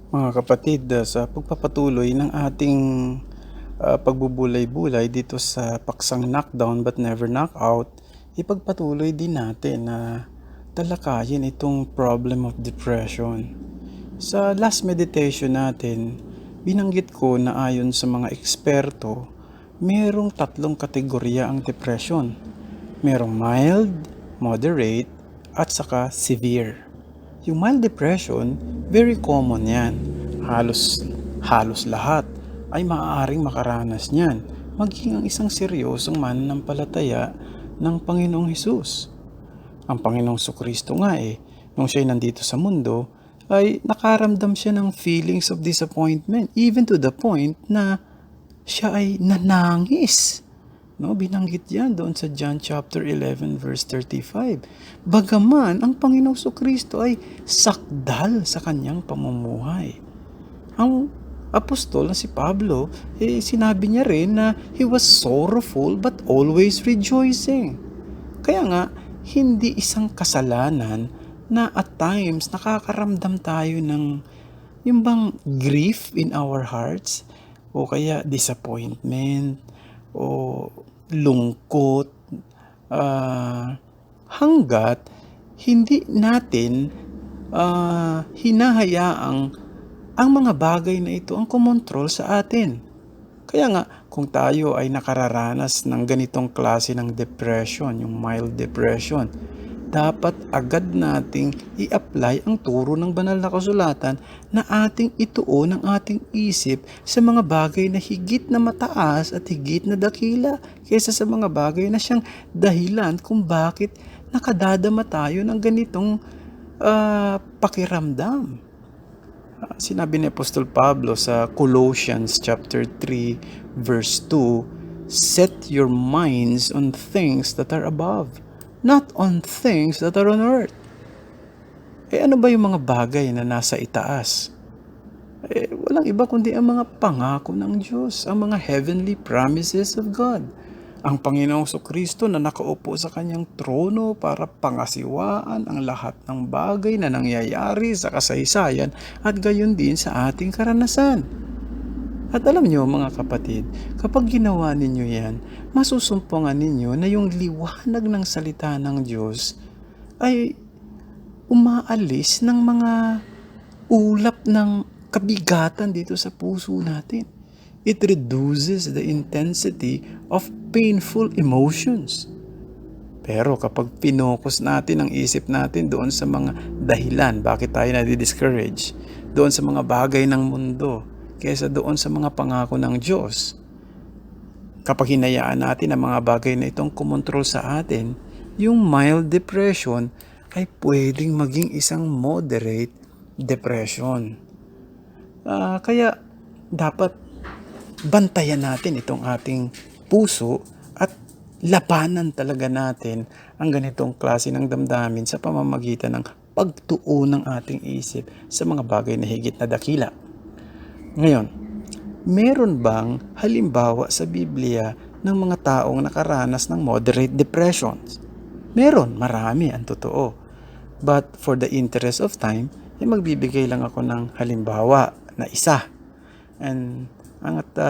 Mga kapatid, sa pagpapatuloy ng ating pagbubulay-bulay dito sa paksang knockdown but never knockout, ipagpatuloy din natin na talakayin itong problem of depression. Sa last meditation natin, binanggit ko na ayon sa mga eksperto, merong 3 kategorya ang depression. Merong mild, moderate, at saka severe. Yung mild depression, very common yan. Halos lahat ay maaaring makaranas niyan, maging ang isang seryosong mananampalataya ng Panginoong Hesus. Ang Panginoong Kristo nga nung siya'y nandito sa mundo, ay nakaramdam siya ng feelings of disappointment, even to the point na siya ay nanangis. No, binanggit yan doon sa John chapter 11 verse 35. Bagaman ang Panginoong Kristo ay sakdal sa kanyang pamumuhay. Ang apostol na si Pablo, sinabi niya rin na he was sorrowful but always rejoicing. Kaya nga, hindi isang kasalanan na at times nakakaramdam tayo ng yung bang grief in our hearts o kaya disappointment o lungkot, hanggat hindi natin hinahayaang ang mga bagay na ito ang kumontrol sa atin. Kaya nga, kung tayo ay nakararanas ng ganitong klase ng depression, yung mild depression, dapat agad nating i-apply ang turo ng banal na kasulatan na ating ituon ang ating isip sa mga bagay na higit na mataas at higit na dakila kaysa sa mga bagay na siyang dahilan kung bakit nakadadama tayo ng ganitong pakiramdam. Sinabi ni Apostol Pablo sa Colossians chapter 3 verse 2, "Set your minds on things that are above, not on things that are on earth." Ano ba yung mga bagay na nasa itaas? Walang iba kundi ang mga pangako ng Diyos, ang mga heavenly promises of God. Ang Panginoong Kristo na nakaupo sa kanyang trono para pangasiwaan ang lahat ng bagay na nangyayari sa kasaysayan at gayon din sa ating karanasan. At alam niyo mga kapatid, kapag ginawa ninyo yan, masusumpungan ninyo na yung liwanag ng salita ng Diyos ay umaalis ng mga ulap ng kabigatan dito sa puso natin. It reduces the intensity of painful emotions. Pero kapag pinokus natin ang isip natin doon sa mga dahilan bakit tayo nadi-discourage, doon sa mga bagay ng mundo, kaysa doon sa mga pangako ng Diyos, kapag hinayaan natin ang mga bagay na itong kumontrol sa atin, yung mild depression ay pwedeng maging isang moderate depression. Kaya dapat bantayan natin itong ating puso at labanan talaga natin ang ganitong klase ng damdamin sa pamamagitan ng pagtuon ng ating isip sa mga bagay na higit na dakila. Ngayon, meron bang halimbawa sa Biblia ng mga taong nakaranas ng moderate depressions? Meron, marami ang totoo. But for the interest of time, magbibigay lang ako ng halimbawa na isa. And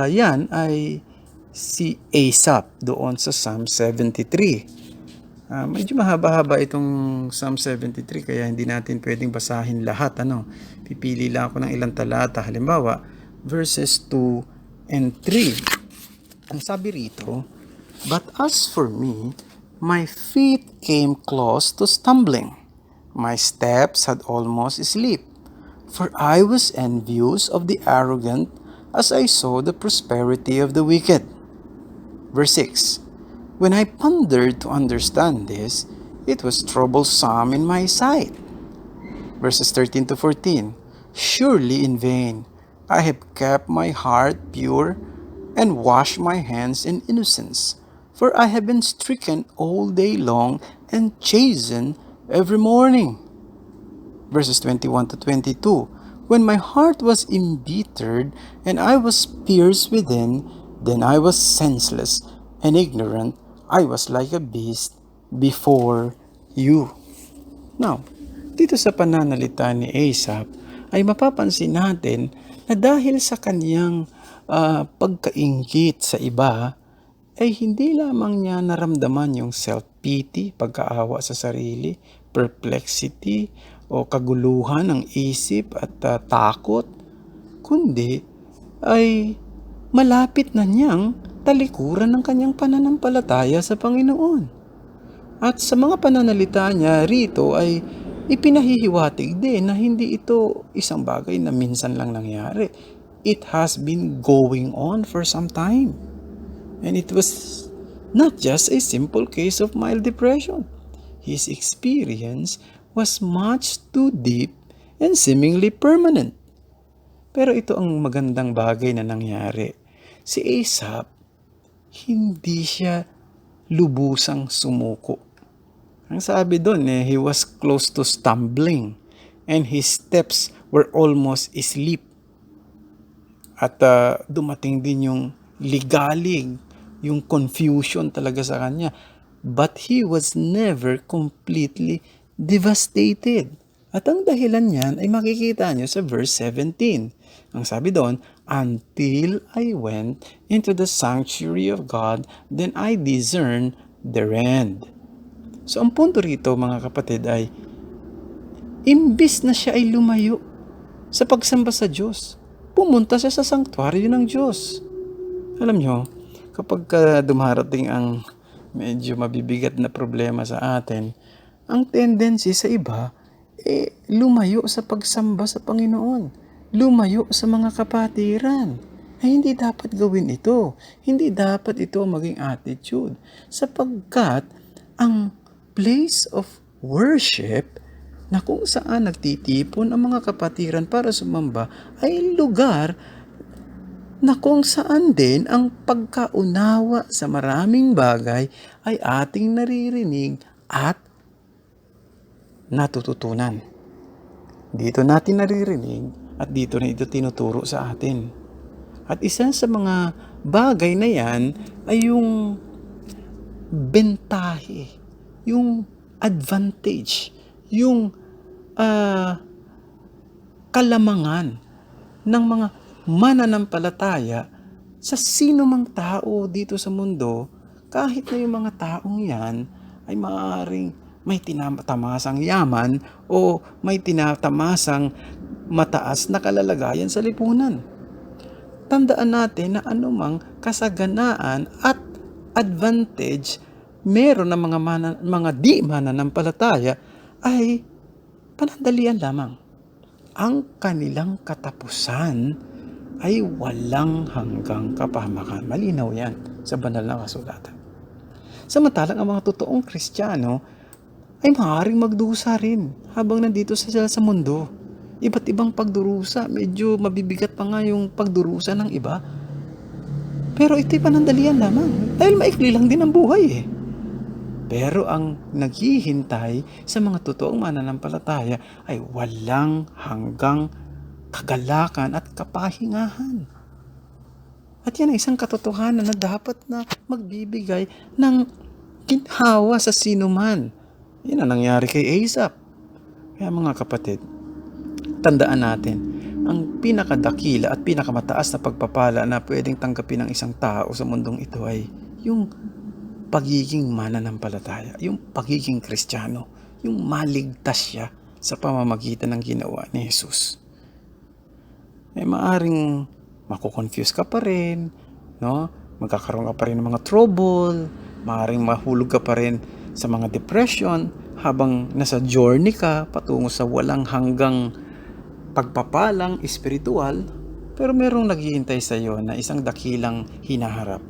yan ay si Asaph doon sa Psalm 73. Medyo mahaba-haba itong Psalm 73 kaya hindi natin pwedeng basahin lahat. Pipili lang ako ng ilang talata. Halimbawa, verses 2 and 3. Ang sabi rito, "But as for me, my feet came close to stumbling. My steps had almost slipped. For I was envious of the arrogant as I saw the prosperity of the wicked." Verse 6, "When I pondered to understand this, it was troublesome in my sight." Verses 13 to 14, "Surely in vain I have kept my heart pure and washed my hands in innocence, for I have been stricken all day long and chastened every morning." Verses 21 to 22, "When my heart was embittered and I was pierced within, then I was senseless and ignorant. I was like a beast before you." Now, dito sa pananalita ni Asaph, ay mapapansin natin na dahil sa kanyang pagkainggit sa iba, ay hindi lamang niya naramdaman yung self-pity, pagkaawa sa sarili, perplexity, o kaguluhan ng isip at takot, kundi ay malapit na niyang talikuran ng kanyang pananampalataya sa Panginoon. At sa mga pananalita niya rito ay ipinahihiwatig din na hindi ito isang bagay na minsan lang nangyari. It has been going on for some time. And it was not just a simple case of mild depression. His experience was much too deep and seemingly permanent. Pero ito ang magandang bagay na nangyari. Si Asaph, hindi siya lubusang sumuko. Ang sabi doon, he was close to stumbling and his steps were almost asleep. At dumating din yung ligalig, yung confusion talaga sa kanya. But he was never completely devastated. At ang dahilan niyan ay makikita nyo sa verse 17. Ang sabi doon, until I went into the sanctuary of God, then I discerned their end. So ang punto rito mga kapatid ay, imbis na siya ay lumayo sa pagsamba sa Diyos, pumunta siya sa sanctuary ng Diyos. Alam nyo, kapag dumarating ang medyo mabibigat na problema sa atin, ang tendency sa iba, lumayo sa pagsamba sa Panginoon. Lumayo sa mga kapatiran. Ay hindi dapat gawin ito. Hindi dapat ito maging attitude. Sapagkat ang place of worship na kung saan nagtitipon ang mga kapatiran para sumamba ay lugar na kung saan din ang pagkaunawa sa maraming bagay ay ating naririnig at natututunan. Dito natin naririnig at dito na ito tinuturo sa atin. At isa sa mga bagay na yan ay yung bentahe, yung advantage, yung kalamangan ng mga mananampalataya sa sino mang tao dito sa mundo, kahit na yung mga taong yan ay maaaring may tinatamasang yaman o may tinatamasang mataas na kalalagayan sa lipunan. Tandaan natin na anumang kasaganaan at advantage meron ng mga di mananampalataya ay panandalian lamang. Ang kanilang katapusan ay walang hanggang kapahamakan. Malinaw yan sa banal na kasulatan. Samantalang ang mga totoong Kristiyano ay maaaring magdusa rin habang nandito sila sa mundo. Iba't ibang pagdurusa, medyo mabibigat pa nga yung pagdurusa ng iba. Pero ito'y panandalian lamang dahil maikli lang din ang buhay Pero ang naghihintay sa mga totoong mananampalataya ay walang hanggang kagalakan at kapahingahan. At yan ay isang katotohanan na dapat na magbibigay ng ginhawa sa sinuman. Yan ang nangyari kay Asaph. Kaya mga kapatid, tandaan natin, ang pinakadakila at pinakamataas na pagpapala na pwedeng tanggapin ng isang tao sa mundong ito ay yung pagiging mananampalataya, yung pagiging Kristiyano, yung maligtas siya sa pamamagitan ng ginawa ni Jesus. Maaring makukonfuse ka pa rin, no? Magkakaroon ka pa rin ng mga trouble, maaring mahulog ka pa rin sa mga depression habang nasa journey ka patungo sa walang hanggang pagpapalang espiritual, pero merong naghihintay sa iyo na isang dakilang hinaharap.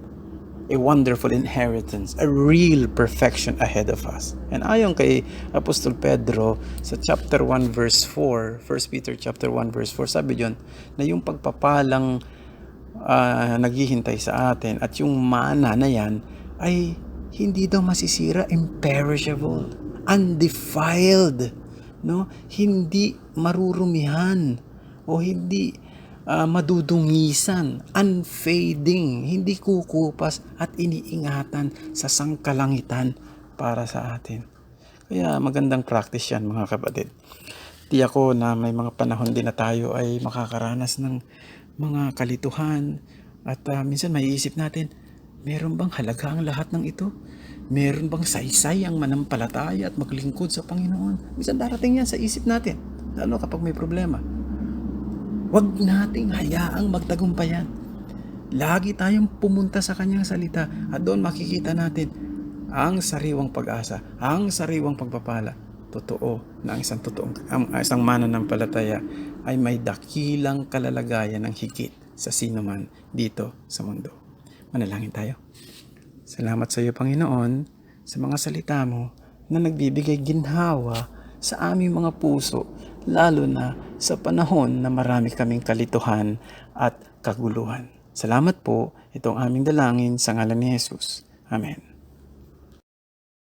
A wonderful inheritance, a real perfection ahead of us. And ayon kay Apostol Pedro sa chapter 1 verse 4, 1 Peter chapter 1 verse 4, sabi diyon na yung pagpapalang naghihintay sa atin at yung mana na yan ay hindi daw masisira, imperishable, undefiled, no? Hindi marurumihan o hindi madudungisan, unfading, hindi kukupas at iniingatan sa sangkalangitan para sa atin. Kaya magandang practice yan mga kapatid. Tiyak ko na may mga panahon din na tayo ay makakaranas ng mga kalituhan at minsan maiisip natin, meron bang halaga ang lahat ng ito? Meron bang saysay ang manampalataya at maglingkod sa Panginoon? Minsan darating yan sa isip natin, lalo kapag may problema. Huwag nating hayaang magtagumpayan. Lagi tayong pumunta sa kanyang salita at doon makikita natin ang sariwang pag-asa, ang sariwang pagpapala. Totoo na ang isang mananampalataya ay may dakilang kalalagayan ng higit sa sino man dito sa mundo. Manalangin tayo. Salamat sa iyo, Panginoon, sa mga salita mo na nagbibigay ginhawa sa aming mga puso, lalo na sa panahon na marami kaming kalituhan at kaguluhan. Salamat po, itong aming dalangin sa ngalan ni Jesus. Amen.